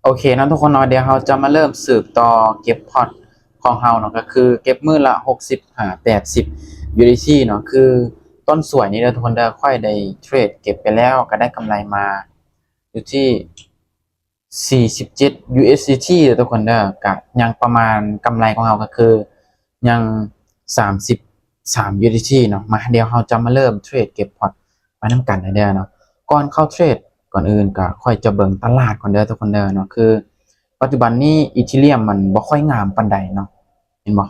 โอเคนะทุกคนเนาะเดี๋ยวเราจะมาเริ่มสืบต่อเก็บพอร์ตของเราเนาะก็คือเก็บมื้อละ6080 USDT เนาะคือต้นสวยนี่เด้อทุกคนเด้อค่อยได้เทรดเก็บไปแล้วก็ได้กำไรมาอยู่ที่47 USDT เด้อทุกคนเด้อก็ยังประมาณกำไรของเราก็คือยัง33 USDT เนาะมาเดี๋ยวเราจะมาเริ่มเทรดเก็บพอร์ตไปนำกันเด้อเนาะ ก่อนเข้าเทรดก่อนอื่นก็ค่อยจะเบิ่งตลาดก่อนเด้อทุกคนเด้อเนาะคือปัจจุบันนี้อีเธเรียมมันบ่ค่อยงามปานใดเนาะเห็นบ่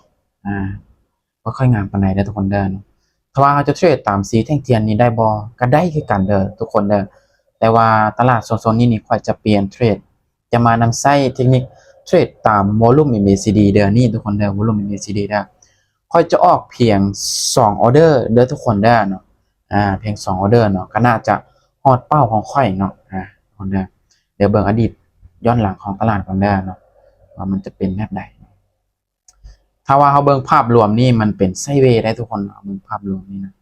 บ่ค่อยงามปานใดเด้อทุกคนเด้อเนาะถ้าว่าเราจะเทรดตามสีแท่งเทียนนี้ได้บ่ก็ได้คือกันเด้อทุกคนเด้อแต่ว่าตลาดโซนๆนี้นี่ค่อยจะเปลี่ยนเทรดจะมานำใช้เทคนิคเทรดตามวอลุ่ม MACD เด้อนี่ทุกคนเด้อวอลุ่ม MACD เด้อค่อยจะออกเพียง2ออเดอร์เด้อทุกคนเด้อเนาะเพียง2ออเดอร์เนาะก็น่าจะฮอดเป้าของข่อยเนาะคนเด้อเดี๋ยวเบิ่งอดีตย้อนหลังของตลาดก่อนเด้อเนาะว่ามันจะเป็นแบบใดถ้าว่าเขาเบิ่งภาพรวมนี่มันเป็นไซด์เวย์ได้ทุกคนเบิ่งภาพรวมนี่นะ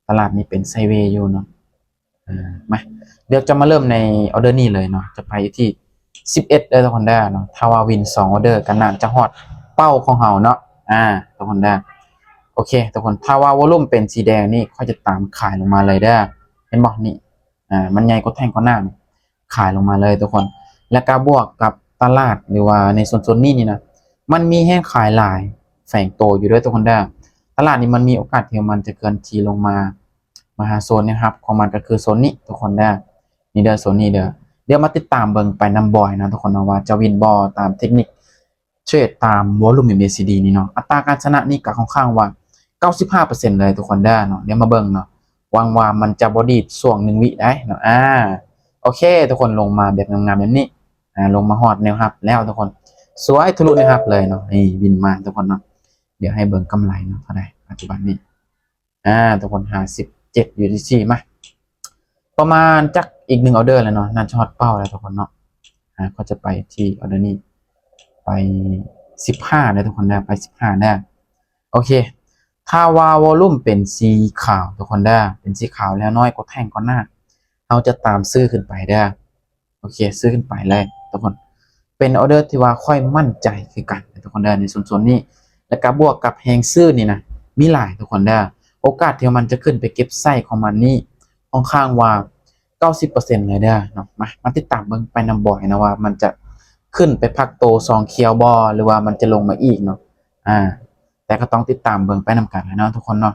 ตลาดนี้เป็นไซด์เวย์อยู่เนาะมาเดี๋ยวจะมาเริ่มในออเดอร์นี้เลยเนาะจะไปที่11เด้อทุกคนเด้อเนาะถ้าว่าวิน2ออเดอร์ก็น่าจะฮอดเป้าของเฮาเนาะทุกคนเด้อโอเคทุกคนถ้าว่าวอลุ่มเป็นสีแดงนี่เขาจะตามขายลงมาเลยเด้อเห็นบ่นี่มันใหญ่กว่าแท่งกว่าหน้าขายลงมาเลยทุกคนและก็บวกกับตลาดหรือว่าในโซนนี้นี่นะมันมีแห้งขายหลายแฝงโตอยู่ด้วยทุกคนได้ตลาดนี้มันมีโอกาสที่มันจะเกินทีลงมาหาโซนนะครับของมันก็คือโซนนี้ทุกคนได้นี่เด้อโซนนี้เดี๋ยวมาติดตามเบิ่งไปนำบ่อยนะทุกคนนะว่าจะวินบอตามเทคนิคเทรดตามวอลุ่ม MACD นี่เนาะอัตราการชนะนี่ก็ค่อนข้างว่า95%เลยทุกคนได้เนาะเดี๋ยวมาเบิ่งเนาะวางว่ามันจะบอดีดช่วง1 วิได้เนาะโอเคทุกคนลงมาแบบงามๆแบบนี้ลงมาฮอดแนวรับแล้วทุกคนสวยทะลุแนวรับเลยเนาะนี่บินมาทุกคนเนาะเดี๋ยวให้เบิ่งกำไรเนาะเท่าไหร่ปัจจุบันนี้ทุกคน57 USDT มาประมาณจักอีก1ออเดอร์แล้วเนาะน่าจะฮอดเป้าแล้วทุกคนเนาะก็จะไปที่ออเดอร์นี้ไป15ได้ทุกคนได้ไป15ได้โอเคถ้าว่าวอลุ่มเป็นสีขาวทุกคนได้เป็นสีขาวแล้วน้อยกว่าแท่งก่อนหน้าเราจะตามซื้อขึ้นไปได้โอเคซื้อขึ้นไปเลยทุกคนเป็นออเดอร์ที่ว่าค่อยมั่นใจคือกันทุกคนได้ในส่วนนี้แล้วก็บวกกับแฮงซื้อนี่นะมีหลายทุกคนได้โอกาสที่มันจะขึ้นไปเก็บไส้ของมันนี่ค่อนข้างว่า90%เลยได้เนาะมาติดตามเบิ่งไปนำบ่อยนะว่ามันจะขึ้นไปพักโตซองเคียวบอหรือว่ามันจะลงมาอีกเนาะแต่ก็ต้องติดตามเบิ่งไปนำกันนะทุกคนเนาะ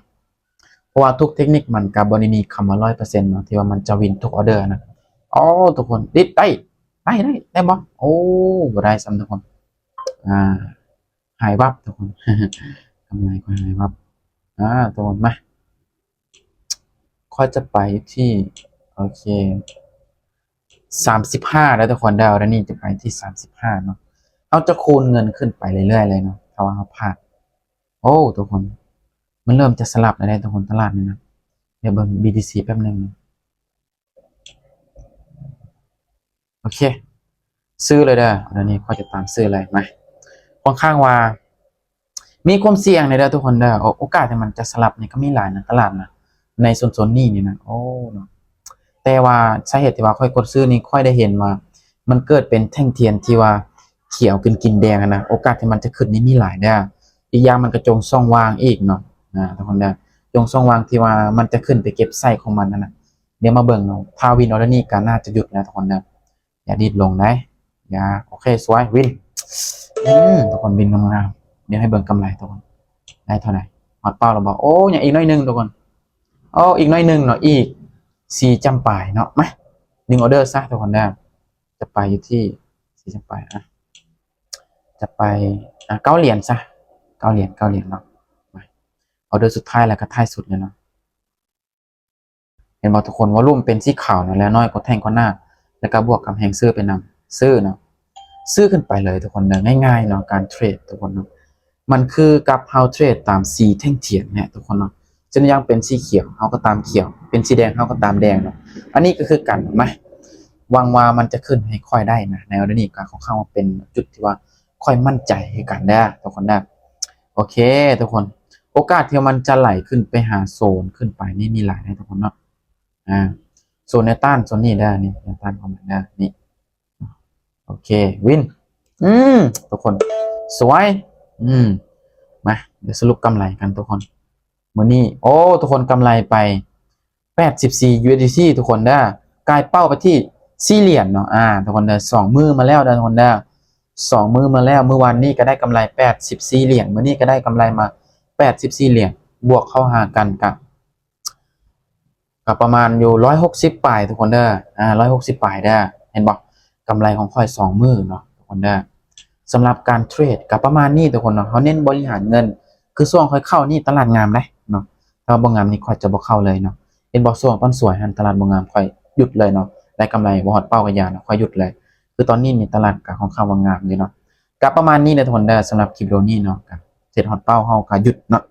เพราะว่าทุกเทคนิคมันกับบริมีคำว่า100%เนาะที่ว่ามันจะวินทุกออเดอร์นะอ๋อทุกคนดิดได้บ่โอ้บ่ได้ซ้ำทุกคนอ่าหายวับทุกคนทำไงก็หายวับทุกคนมาค่อยจะไปที่โอเค35แล้วทุกคนได้แล้วนี่จะไปที่35เนาะเราจะคูณเงินขึ้นไปเรื่อยๆเลยเนาะถ้าว่าเราพลาดโอ้ทุกคนมันเริ่มจะสลับแล้วได้ทุกคนตลาดนี่นะเดี๋ยวเบิ่ง BTC แป๊บนึงโอเคซื้อเลยเด้อเดี๋ยวนี้ค่อยจะตามซื้ออะไรมาค่อนข้างว่ามีความเสี่ยงในเด้อทุกคนเด้อโอกาสที่มันจะสลับนี่ก็มีหลายนะตลาดนะในโซนนี้นี่นะโอ้เนาะแต่ว่าสาเหตุที่ว่าค่อยกดซื้อนี่ค่อยได้เห็นว่ามันเกิดเป็นแท่งเทียนที่ว่าเขียวกินแดงนะโอกาสที่มันจะขึ้นนี่มีหลายเด้ออีกอย่างมันกระจงช่องว่างอีกเนาะทุกคนเด้อจงช่องว่างที่ว่ามันจะขึ้นไปเก็บไส้ของมันนั่นนะเดี๋ยวมาเบิ่งเนาะถ้าวินออเดอร์นี้ก็น่าจะหยุดนะทุกคนเด้ออย่าดีดลงนะอย่าโอเคสวยวินทุกคนวินงามๆเดี๋ยวให้เบิ่งกำไรทุกคนได้เท่าไหร่ฮอตเป้าเราบอกโอ้ยังอีกน้อยนึงทุกคนโอ้อีกน้อยนึงเนาะอีก4จำปายเนาะมา1ออเดอร์ซะทุกคนได้จะไปอยู่ที่4จำปายจะไป9 เหรียญซะ9 เหรียญเนาะมาออเดอร์สุดท้ายแล้วก็ท้ายสุดเลยเนาะเห็นบอกทุกคนว่ารุ่มเป็นสีขาวนะแล้วน้อยกว่าแท่งกว่าหน้าแล้วก็บวกกับแฮงซื้อเป็นนำซื้อเนาะซื้อขึ้นไปเลยทุกคนเนาะง่ายๆเนาะการเทรดทุกคนเนาะมันคือกับเฮาเทรดตามสีแท่งเทียนเนี่ยทุกคนเนาะจะยังเป็นสีเขียวเฮาก็ตามเขียวเป็นสีแดงเฮาก็ตามแดงเนาะอันนี้ก็คือกันไหมวางว่ามันจะขึ้นให้ค่อยได้นะในออเดอร์นี้ก็ค่อนข้างว่าเป็นจุดที่ว่าค่อยมั่นใจให้กันได้ทุกคนได้โอเคทุกคนโอกาสที่มันจะไหลขึ้นไปหาโซนขึ้นไปนี่มีหลายนะทุกคนเนาะโซนในต้านโซนนี้ได้นี่ในต้านของมันได้นี่ โอเควินอืมทุกคนสวยมาเดี๋ยวสรุปกำไรกันทุกคนมื้อนี้โอ้ทุกคนกำไรไป84 USDT ทุกคนได้กลายเป้าไปที่4เหรียญเนาะทุกคนได้2มื้อมาแล้วทุกคนได้2มื้อมาแล้วเมื่อวานนี้ก็ได้กำไร84เหรียญมื้อนี้ก็ได้กำไรมา84เหรียญบวกเข้าหากันกับประมาณอยู่160ปลายทุกคนเด้อ160ปลายได้เห็นบ่กำไรของค่อย2มื้อเนาะทุกคนได้สำหรับการเทรดกับประมาณนี้ทุกคนเนาะเขาเน้นบริหารเงินคือช่วงค่อยเข้านี่ตลาดงามเลยเนาะถ้าบ่งามนี่ค่อยจะบ่เข้าเลยเนาะเห็นบ่ช่วงต้นสวยหันตลาดบ่งามค่อยหยุดเลยเนาะได้กำไรบ่ฮอดเป้าก็อย่าเนาะค่อยหยุดเลยคือตอนนี้นี่ตลาดก็ค่อนข้างว่างามอยู่เนาะกับประมาณนี้นะทุกคนเด้อสำหรับคลิปวิดีโอนี้เนาะกับเทรดฮอดเป้าเฮาก็หยุดเนาะ